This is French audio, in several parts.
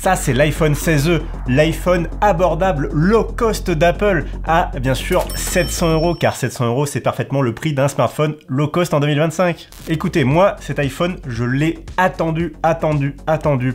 Ça, c'est l'iPhone 16e, l'iPhone abordable low cost d'Apple à, bien sûr, 700 €, car 700 €, c'est parfaitement le prix d'un smartphone low cost en 2025. Écoutez, moi, cet iPhone, je l'ai attendu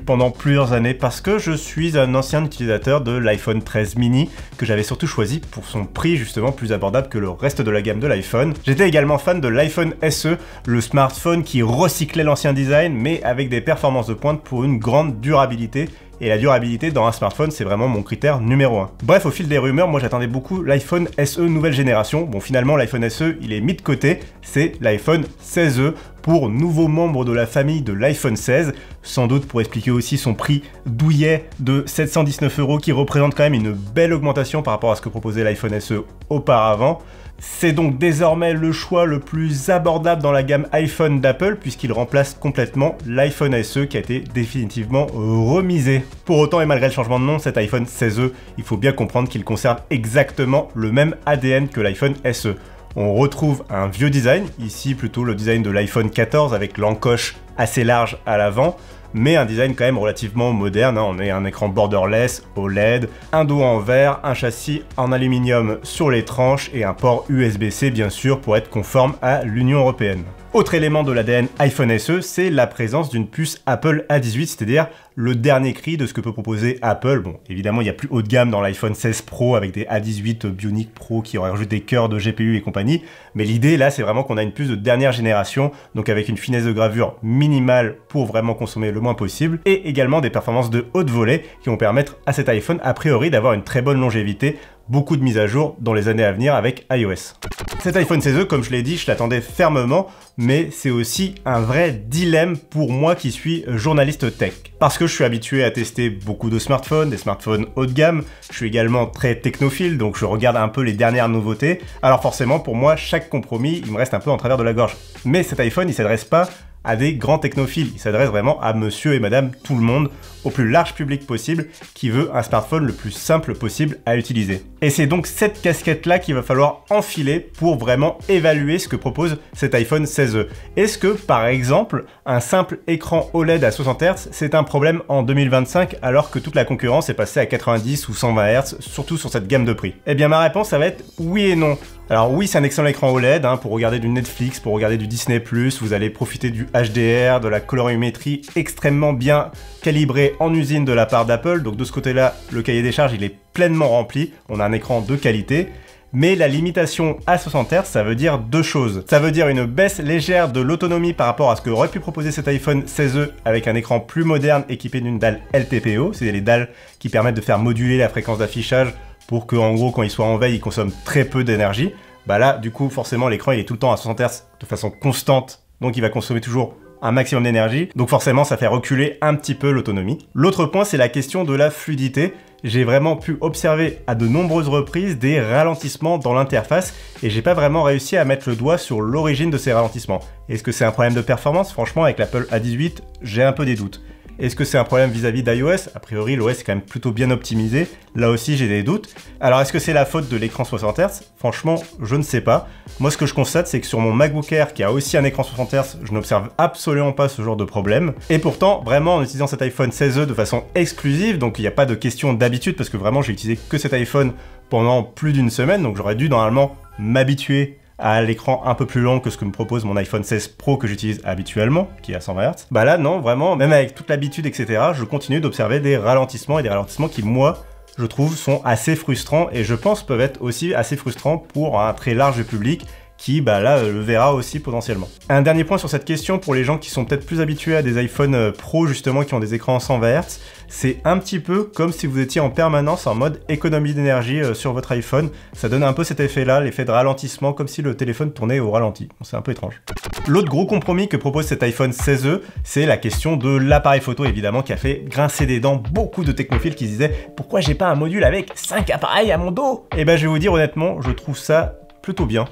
pendant plusieurs années parce que je suis un ancien utilisateur de l'iPhone 13 mini que j'avais surtout choisi pour son prix justement plus abordable que le reste de la gamme de l'iPhone. J'étais également fan de l'iPhone SE, le smartphone qui recyclait l'ancien design mais avec des performances de pointe pour une grande durabilité. Et la durabilité dans un smartphone, c'est vraiment mon critère numéro 1. Bref, au fil des rumeurs, moi j'attendais beaucoup l'iPhone SE nouvelle génération. Bon, finalement, l'iPhone SE, il est mis de côté. C'est l'iPhone 16e pour nouveau membre de la famille de l'iPhone 16. Sans doute pour expliquer aussi son prix douillet de 719 € qui représente quand même une belle augmentation par rapport à ce que proposait l'iPhone SE auparavant. C'est donc désormais le choix le plus abordable dans la gamme iPhone d'Apple puisqu'il remplace complètement l'iPhone SE qui a été définitivement remisé. Pour autant et malgré le changement de nom, cet iPhone 16e, il faut bien comprendre qu'il conserve exactement le même ADN que l'iPhone SE. On retrouve un vieux design, ici plutôt le design de l'iPhone 14 avec l'encoche assez large à l'avant, mais un design quand même relativement moderne, hein. On a un écran borderless, OLED, un dos en verre, un châssis en aluminium sur les tranches et un port USB-C bien sûr pour être conforme à l'Union européenne. Autre élément de l'ADN iPhone SE, c'est la présence d'une puce Apple A18, c'est-à-dire le dernier cri de ce que peut proposer Apple. Bon, évidemment, il y a plus haut de gamme dans l'iPhone 16 Pro avec des A18 Bionic Pro qui auraient rajouté des cœurs de GPU et compagnie, mais l'idée là, c'est vraiment qu'on a une puce de dernière génération, donc avec une finesse de gravure minimale pour vraiment consommer le moins possible, et également des performances de haute volée qui vont permettre à cet iPhone, a priori, d'avoir une très bonne longévité, beaucoup de mises à jour dans les années à venir avec iOS. Cet iPhone 16e, comme je l'ai dit, je l'attendais fermement, mais c'est aussi un vrai dilemme pour moi qui suis journaliste tech. Parce que je suis habitué à tester beaucoup de smartphones, des smartphones haut de gamme, je suis également très technophile, donc je regarde un peu les dernières nouveautés, alors forcément pour moi, chaque compromis, il me reste un peu en travers de la gorge. Mais cet iPhone, il s'adresse pas à des grands technophiles, il s'adresse vraiment à monsieur et madame tout le monde, au plus large public possible, qui veut un smartphone le plus simple possible à utiliser. Et c'est donc cette casquette-là qu'il va falloir enfiler pour vraiment évaluer ce que propose cet iPhone 16e. Est-ce que, par exemple, un simple écran OLED à 60 Hz, c'est un problème en 2025 alors que toute la concurrence est passée à 90 ou 120 Hz, surtout sur cette gamme de prix? Eh bien ma réponse, ça va être oui et non. Alors oui, c'est un excellent écran OLED, hein, pour regarder du Netflix, pour regarder du Disney+, vous allez profiter du HDR, de la colorimétrie extrêmement bien calibrée en usine de la part d'Apple, donc de ce côté-là, le cahier des charges, il est pleinement rempli, on a un écran de qualité. Mais la limitation à 60 Hz, ça veut dire deux choses. Ça veut dire une baisse légère de l'autonomie par rapport à ce que aurait pu proposer cet iPhone 16e avec un écran plus moderne équipé d'une dalle LTPO, c'est les dalles qui permettent de faire moduler la fréquence d'affichage pour que, en gros, quand il soit en veille, il consomme très peu d'énergie. Bah là, du coup, forcément, l'écran il est tout le temps à 60 Hz de façon constante, donc il va consommer toujours un maximum d'énergie, donc forcément ça fait reculer un petit peu l'autonomie. L'autre point, c'est la question de la fluidité. J'ai vraiment pu observer à de nombreuses reprises des ralentissements dans l'interface et j'ai pas vraiment réussi à mettre le doigt sur l'origine de ces ralentissements. Est-ce que c'est un problème de performance? Franchement, avec l'Apple A18, j'ai un peu des doutes. Est-ce que c'est un problème vis-à-vis d'iOS? A priori, l'OS est quand même plutôt bien optimisé. Là aussi, j'ai des doutes. Alors, est-ce que c'est la faute de l'écran 60 Hz? Franchement, je ne sais pas. Moi, ce que je constate, c'est que sur mon MacBook Air, qui a aussi un écran 60 Hz, je n'observe absolument pas ce genre de problème. Et pourtant, vraiment, en utilisant cet iPhone 16e de façon exclusive, donc il n'y a pas de question d'habitude, parce que vraiment, j'ai utilisé que cet iPhone pendant plus d'une semaine, donc j'aurais dû normalement m'habituer à l'écran un peu plus long que ce que me propose mon iPhone 16 Pro que j'utilise habituellement, qui est à 120 Hz. Bah là, non, vraiment, même avec toute l'habitude, etc., je continue d'observer des ralentissements et des ralentissements qui, moi, je trouve, sont assez frustrants et je pense peuvent être aussi assez frustrants pour un très large public qui, bah là, le verra aussi potentiellement. Un dernier point sur cette question, pour les gens qui sont peut-être plus habitués à des iPhone Pro, justement, qui ont des écrans en 120 Hz, c'est un petit peu comme si vous étiez en permanence en mode économie d'énergie sur votre iPhone. Ça donne un peu cet effet-là, l'effet de ralentissement, comme si le téléphone tournait au ralenti. C'est un peu étrange. L'autre gros compromis que propose cet iPhone 16e, c'est la question de l'appareil photo, évidemment, qui a fait grincer des dents beaucoup de technophiles qui se disaient « Pourquoi j'ai pas un module avec 5 appareils à mon dos ?» Et ben, je vais vous dire honnêtement, je trouve ça plutôt bien.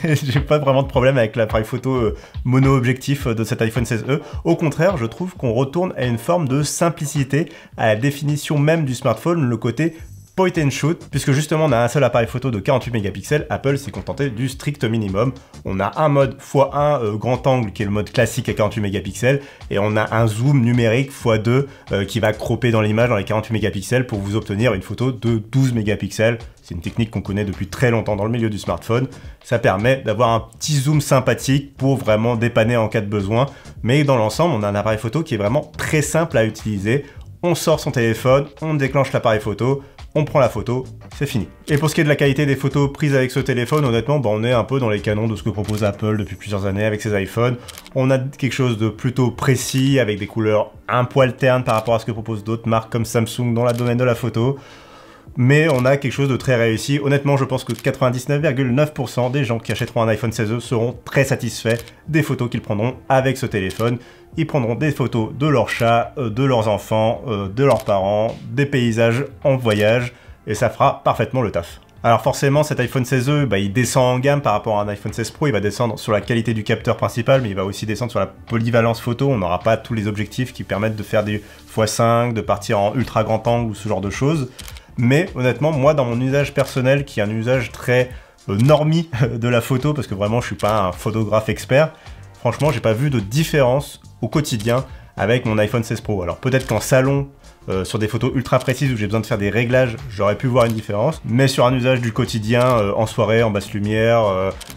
J'ai pas vraiment de problème avec l'appareil photo mono-objectif de cet iPhone 16e. Au contraire, je trouve qu'on retourne à une forme de simplicité, à la définition même du smartphone, le côté point and shoot, puisque justement on a un seul appareil photo de 48 mégapixels, Apple s'est contenté du strict minimum. On a un mode x1 grand angle qui est le mode classique à 48 mégapixels, et on a un zoom numérique x2 qui va cropper dans l'image dans les 48 mégapixels pour vous obtenir une photo de 12 mégapixels. C'est une technique qu'on connaît depuis très longtemps dans le milieu du smartphone. Ça permet d'avoir un petit zoom sympathique pour vraiment dépanner en cas de besoin, mais dans l'ensemble on a un appareil photo qui est vraiment très simple à utiliser. On sort son téléphone, on déclenche l'appareil photo, on prend la photo, c'est fini. Et pour ce qui est de la qualité des photos prises avec ce téléphone, honnêtement, on est un peu dans les canons de ce que propose Apple depuis plusieurs années avec ses iPhones. On a quelque chose de plutôt précis, avec des couleurs un poil ternes par rapport à ce que proposent d'autres marques comme Samsung dans le domaine de la photo. Mais on a quelque chose de très réussi. Honnêtement, je pense que 99,9% des gens qui achèteront un iPhone 16e seront très satisfaits des photos qu'ils prendront avec ce téléphone. Ils prendront des photos de leurs chats, de leurs enfants, de leurs parents, des paysages en voyage, et ça fera parfaitement le taf. Alors forcément, cet iPhone 16e, il descend en gamme par rapport à un iPhone 16 Pro, il va descendre sur la qualité du capteur principal, mais il va aussi descendre sur la polyvalence photo. On n'aura pas tous les objectifs qui permettent de faire des x5, de partir en ultra grand angle ou ce genre de choses. Mais honnêtement, moi, dans mon usage personnel, qui est un usage très normie de la photo, parce que vraiment, je suis pas un photographe expert, franchement, j'ai pas vu de différence au quotidien avec mon iPhone 16 Pro. Alors peut-être qu'en salon, sur des photos ultra précises où j'ai besoin de faire des réglages, j'aurais pu voir une différence. Mais sur un usage du quotidien, en soirée, en basse lumière,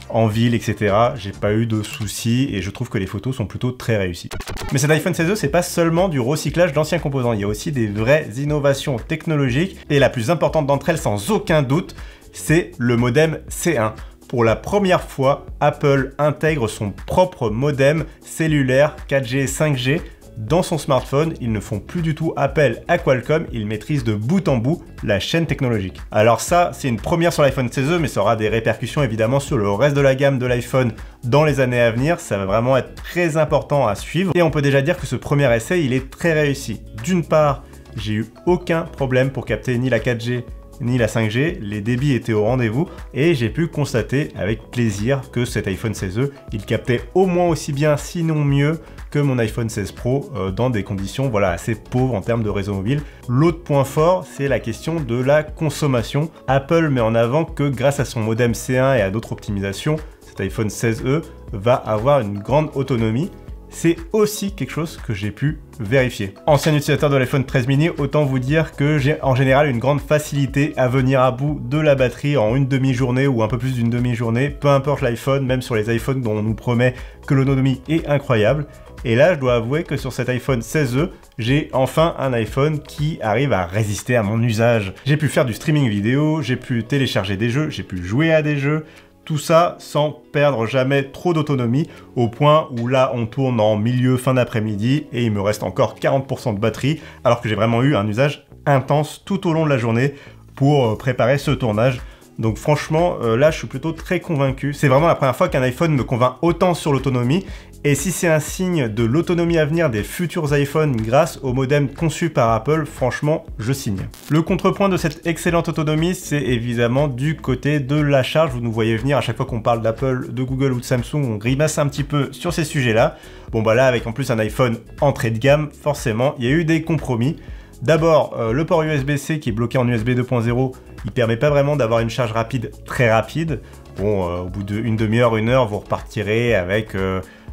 en ville, etc., j'ai pas eu de soucis et je trouve que les photos sont plutôt très réussies. Mais cet iPhone 16e, c'est pas seulement du recyclage d'anciens composants, il y a aussi des vraies innovations technologiques et la plus importante d'entre elles, sans aucun doute, c'est le modem C1. Pour la première fois, Apple intègre son propre modem cellulaire 4G et 5G dans son smartphone. Ils ne font plus du tout appel à Qualcomm, ils maîtrisent de bout en bout la chaîne technologique. Alors ça, c'est une première sur l'iPhone 16e, mais ça aura des répercussions évidemment sur le reste de la gamme de l'iPhone dans les années à venir. Ça va vraiment être très important à suivre. Et on peut déjà dire que ce premier essai, il est très réussi. D'une part, j'ai eu aucun problème pour capter ni la 4G ni la 5G, les débits étaient au rendez-vous et j'ai pu constater avec plaisir que cet iPhone 16e, il captait au moins aussi bien, sinon mieux, que mon iPhone 16 Pro dans des conditions assez pauvres en termes de réseau mobile. L'autre point fort, c'est la question de la consommation. Apple met en avant que grâce à son modem C1 et à d'autres optimisations, cet iPhone 16e va avoir une grande autonomie. C'est aussi quelque chose que j'ai pu vérifier. Ancien utilisateur de l'iPhone 13 mini, autant vous dire que j'ai en général une grande facilité à venir à bout de la batterie en une demi-journée ou un peu plus d'une demi-journée, peu importe l'iPhone, même sur les iPhones dont on nous promet que l'autonomie est incroyable. Et là, je dois avouer que sur cet iPhone 16e, j'ai enfin un iPhone qui arrive à résister à mon usage. J'ai pu faire du streaming vidéo, j'ai pu télécharger des jeux, j'ai pu jouer à des jeux, tout ça sans perdre jamais trop d'autonomie, au point où là on tourne en milieu fin d'après-midi et il me reste encore 40% de batterie, alors que j'ai vraiment eu un usage intense tout au long de la journée pour préparer ce tournage. Donc franchement, là je suis plutôt très convaincu. C'est vraiment la première fois qu'un iPhone me convainc autant sur l'autonomie. Et si c'est un signe de l'autonomie à venir des futurs iPhones grâce au modem conçu par Apple, franchement, je signe. Le contrepoint de cette excellente autonomie, c'est évidemment du côté de la charge. Vous nous voyez venir à chaque fois qu'on parle d'Apple, de Google ou de Samsung, on grimace un petit peu sur ces sujets-là. Bon bah là, avec en plus un iPhone entrée de gamme, forcément, il y a eu des compromis. D'abord, le port USB-C qui est bloqué en USB 2.0, il permet pas vraiment d'avoir une charge rapide très rapide. Bon, au bout d'une demi-heure, une heure, vous repartirez avec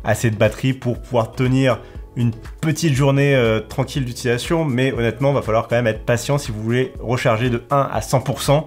assez de batterie pour pouvoir tenir une petite journée tranquille d'utilisation, mais honnêtement, il va falloir quand même être patient si vous voulez recharger de 1 à 100%.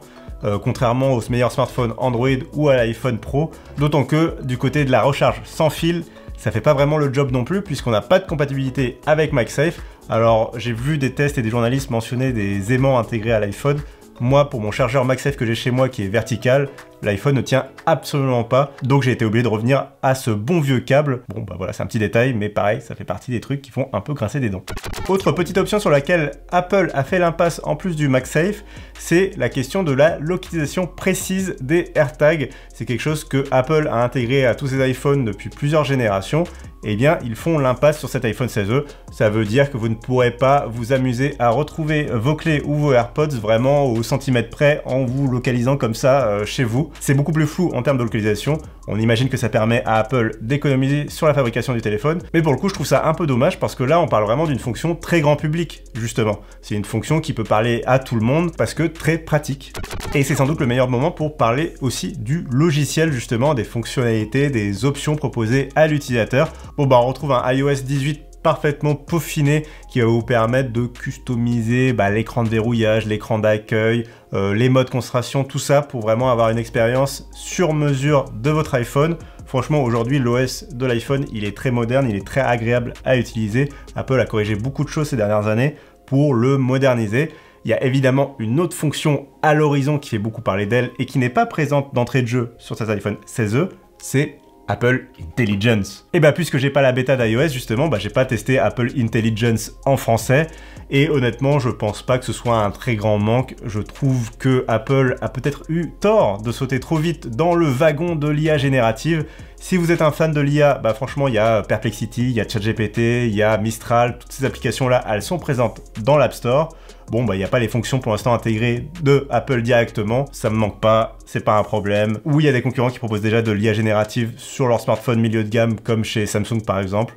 Contrairement aux meilleurs smartphones Android ou à l'iPhone Pro, d'autant que du côté de la recharge sans fil, ça fait pas vraiment le job non plus puisqu'on n'a pas de compatibilité avec MagSafe. Alors j'ai vu des tests et des journalistes mentionner des aimants intégrés à l'iPhone. Moi, pour mon chargeur MagSafe que j'ai chez moi qui est vertical, l'iPhone ne tient absolument pas, donc j'ai été obligé de revenir à ce bon vieux câble. Bon bah voilà, c'est un petit détail, mais pareil, ça fait partie des trucs qui font un peu grincer des dents. Autre petite option sur laquelle Apple a fait l'impasse en plus du MagSafe, c'est la question de la localisation précise des AirTags. C'est quelque chose que Apple a intégré à tous ses iPhones depuis plusieurs générations. Eh bien, ils font l'impasse sur cet iPhone 16e. Ça veut dire que vous ne pourrez pas vous amuser à retrouver vos clés ou vos AirPods vraiment au centimètre près en vous localisant comme ça chez vous. C'est beaucoup plus flou en termes de localisation. On imagine que ça permet à Apple d'économiser sur la fabrication du téléphone, mais pour le coup je trouve ça un peu dommage parce que là on parle vraiment d'une fonction très grand public, justement. C'est une fonction qui peut parler à tout le monde parce que très pratique. Et c'est sans doute le meilleur moment pour parler aussi du logiciel, justement, des fonctionnalités, des options proposées à l'utilisateur. Bon bah on retrouve un iOS 18 parfaitement peaufiné qui va vous permettre de customiser l'écran de verrouillage, l'écran d'accueil, les modes concentration, tout ça pour vraiment avoir une expérience sur mesure de votre iPhone. Franchement, aujourd'hui, l'OS de l'iPhone, il est très moderne, il est très agréable à utiliser. Apple a corrigé beaucoup de choses ces dernières années pour le moderniser. Il y a évidemment une autre fonction à l'horizon qui fait beaucoup parler d'elle et qui n'est pas présente d'entrée de jeu sur cet iPhone 16e, c'est Apple Intelligence. Et puisque j'ai pas la bêta d'iOS justement, j'ai pas testé Apple Intelligence en français et honnêtement je pense pas que ce soit un très grand manque. Je trouve que Apple a peut-être eu tort de sauter trop vite dans le wagon de l'IA générative. Si vous êtes un fan de l'IA, franchement il y a Perplexity, il y a ChatGPT, il y a Mistral, toutes ces applications là elles sont présentes dans l'App Store. Bon, il n'y a pas les fonctions pour l'instant intégrées de Apple directement, ça me manque pas, c'est pas un problème. Ou il y a des concurrents qui proposent déjà de l'IA générative sur leur smartphone milieu de gamme, comme chez Samsung par exemple.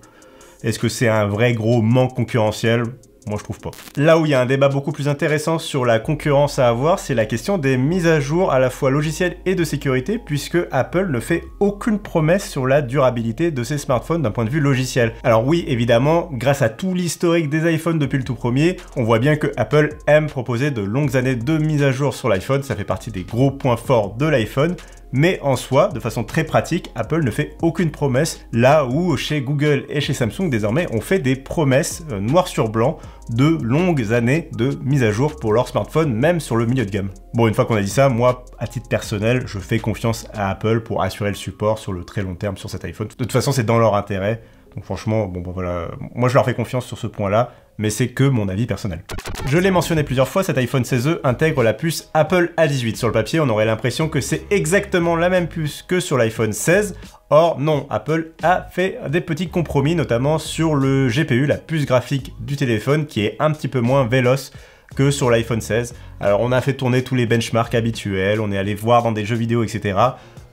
Est-ce que c'est un vrai gros manque concurrentiel ? Moi je trouve pas. Là où il y a un débat beaucoup plus intéressant sur la concurrence à avoir, c'est la question des mises à jour à la fois logicielles et de sécurité, puisque Apple ne fait aucune promesse sur la durabilité de ses smartphones d'un point de vue logiciel. Alors oui, évidemment, grâce à tout l'historique des iPhones depuis le tout premier, on voit bien que Apple aime proposer de longues années de mises à jour sur l'iPhone, ça fait partie des gros points forts de l'iPhone. Mais en soi, de façon très pratique, Apple ne fait aucune promesse, là où chez Google et chez Samsung, désormais, on fait des promesses noir sur blanc de longues années de mise à jour pour leur smartphone, même sur le milieu de gamme. Bon, une fois qu'on a dit ça, moi, à titre personnel, je fais confiance à Apple pour assurer le support sur le très long terme sur cet iPhone. De toute façon, c'est dans leur intérêt. Donc franchement, voilà, moi je leur fais confiance sur ce point-là, mais c'est que mon avis personnel. Je l'ai mentionné plusieurs fois, cet iPhone 16e intègre la puce Apple A18. Sur le papier, on aurait l'impression que c'est exactement la même puce que sur l'iPhone 16. Or non, Apple a fait des petits compromis, notamment sur le GPU, la puce graphique du téléphone, qui est un petit peu moins véloce que sur l'iPhone 16. Alors on a fait tourner tous les benchmarks habituels, on est allé voir dans des jeux vidéo, etc.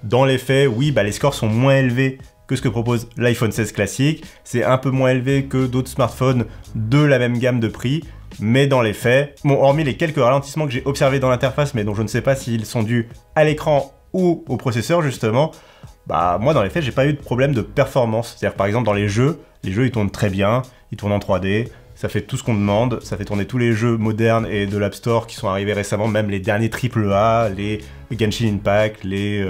Dans les faits, oui, les scores sont moins élevés que ce que propose l'iPhone 16 classique. C'est un peu moins élevé que d'autres smartphones de la même gamme de prix. Mais dans les faits, hormis les quelques ralentissements que j'ai observés dans l'interface, mais dont je ne sais pas s'ils sont dus à l'écran ou au processeur justement, moi dans les faits, j'ai pas eu de problème de performance. C'est-à-dire par exemple dans les jeux ils tournent très bien, ils tournent en 3D, ça fait tout ce qu'on demande, ça fait tourner tous les jeux modernes et de l'App Store qui sont arrivés récemment, même les derniers AAA, les Genshin Impact, les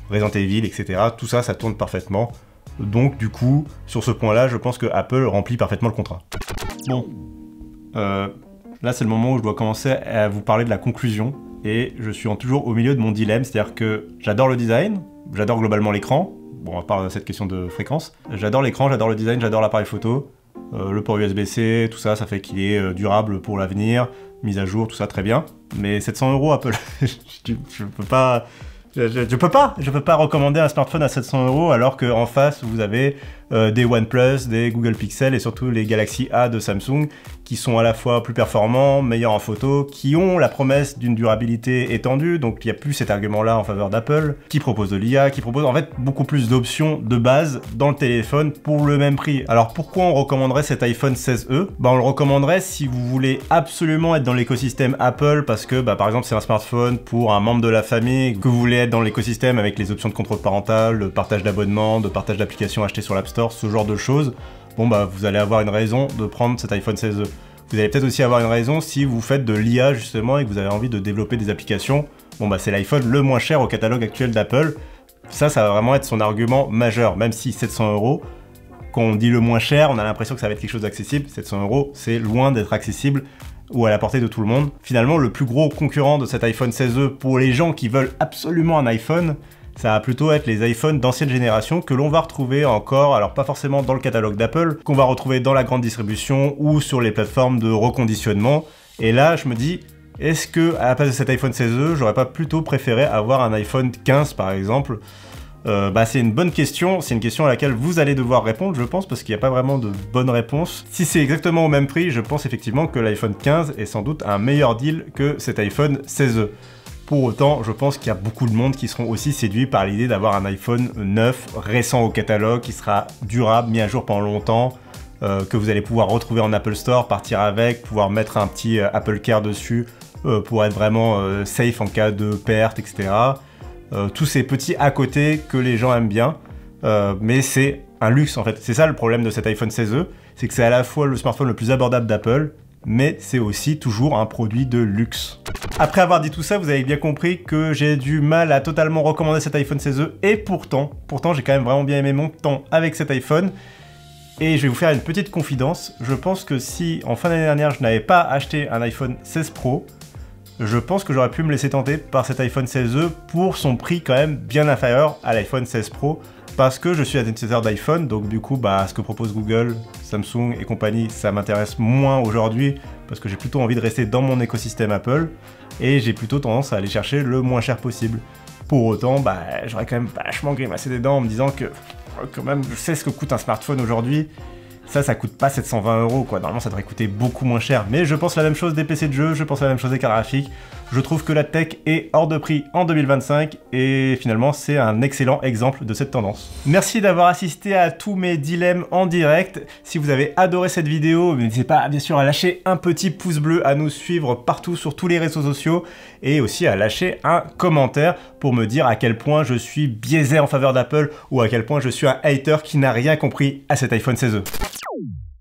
Resident Evil, etc. Tout ça, ça tourne parfaitement. Donc du coup, sur ce point-là, je pense que Apple remplit parfaitement le contrat. Bon, là c'est le moment où je dois commencer à vous parler de la conclusion, et je suis toujours au milieu de mon dilemme, c'est-à-dire que j'adore le design, j'adore globalement l'écran, à part cette question de fréquence, j'adore l'écran, j'adore le design, j'adore l'appareil photo, le port USB-C, tout ça, ça fait qu'il est durable pour l'avenir, mise à jour, tout ça, très bien. Mais 700 € Apple, je peux pas... Je peux pas recommander un smartphone à 700 € alors qu'en face vous avez des OnePlus, des Google Pixel et surtout les Galaxy A de Samsung qui sont à la fois plus performants, meilleurs en photo, qui ont la promesse d'une durabilité étendue, donc il n'y a plus cet argument-là en faveur d'Apple, qui propose de l'IA, qui propose en fait beaucoup plus d'options de base dans le téléphone pour le même prix. Alors pourquoi on recommanderait cet iPhone 16e ? On le recommanderait si vous voulez absolument être dans l'écosystème Apple parce que par exemple c'est un smartphone pour un membre de la famille, que vous voulez être dans l'écosystème avec les options de contrôle parental, de partage d'abonnements, de partage d'applications achetées sur l'App Store, ce genre de choses. Vous allez avoir une raison de prendre cet iPhone 16e. Vous allez peut-être aussi avoir une raison si vous faites de l'IA justement et que vous avez envie de développer des applications. C'est l'iPhone le moins cher au catalogue actuel d'Apple. Ça va vraiment être son argument majeur, même si 700 €, quand on dit le moins cher, on a l'impression que ça va être quelque chose d'accessible. 700 €, c'est loin d'être accessible ou à la portée de tout le monde. Finalement, le plus gros concurrent de cet iPhone 16e pour les gens qui veulent absolument un iPhone, ça va plutôt être les iPhones d'ancienne génération que l'on va retrouver encore, alors pas forcément dans le catalogue d'Apple, qu'on va retrouver dans la grande distribution ou sur les plateformes de reconditionnement. Et là, je me dis, est-ce que à la place de cet iPhone 16e, j'aurais pas plutôt préféré avoir un iPhone 15 par exemple ? C'est une bonne question, c'est une question à laquelle vous allez devoir répondre, je pense, parce qu'il n'y a pas vraiment de bonne réponse. Si c'est exactement au même prix, je pense effectivement que l'iPhone 15 est sans doute un meilleur deal que cet iPhone 16e. Pour autant, je pense qu'il y a beaucoup de monde qui seront aussi séduits par l'idée d'avoir un iPhone neuf, récent au catalogue, qui sera durable, mis à jour pendant longtemps, que vous allez pouvoir retrouver en Apple Store, partir avec, pouvoir mettre un petit Apple Care dessus pour être vraiment safe en cas de perte, etc. Tous ces petits à côté que les gens aiment bien, mais c'est un luxe en fait. C'est ça le problème de cet iPhone 16e, c'est que c'est à la fois le smartphone le plus abordable d'Apple, mais c'est aussi toujours un produit de luxe. Après avoir dit tout ça, vous avez bien compris que j'ai du mal à totalement recommander cet iPhone 16e, et pourtant j'ai quand même vraiment bien aimé mon temps avec cet iPhone. Et je vais vous faire une petite confidence, je pense que si en fin d'année dernière je n'avais pas acheté un iPhone 16 Pro, je pense que j'aurais pu me laisser tenter par cet iPhone 16e pour son prix quand même bien inférieur à l'iPhone 16 Pro, parce que je suis un utilisateur d'iPhone, donc du coup ce que propose Google, Samsung et compagnie, ça m'intéresse moins aujourd'hui, parce que j'ai plutôt envie de rester dans mon écosystème Apple, et j'ai plutôt tendance à aller chercher le moins cher possible. Pour autant, j'aurais quand même vachement grimacé des dents en me disant que quand même, je sais ce que coûte un smartphone aujourd'hui. Ça coûte pas 720 € quoi. Normalement, ça devrait coûter beaucoup moins cher. Mais je pense la même chose des PC de jeu, je pense la même chose des cartes graphiques. Je trouve que la tech est hors de prix en 2025 et finalement, c'est un excellent exemple de cette tendance. Merci d'avoir assisté à tous mes dilemmes en direct. Si vous avez adoré cette vidéo, n'hésitez pas bien sûr à lâcher un petit pouce bleu, à nous suivre partout sur tous les réseaux sociaux et aussi à lâcher un commentaire pour me dire à quel point je suis biaisé en faveur d'Apple ou à quel point je suis un hater qui n'a rien compris à cet iPhone 16e.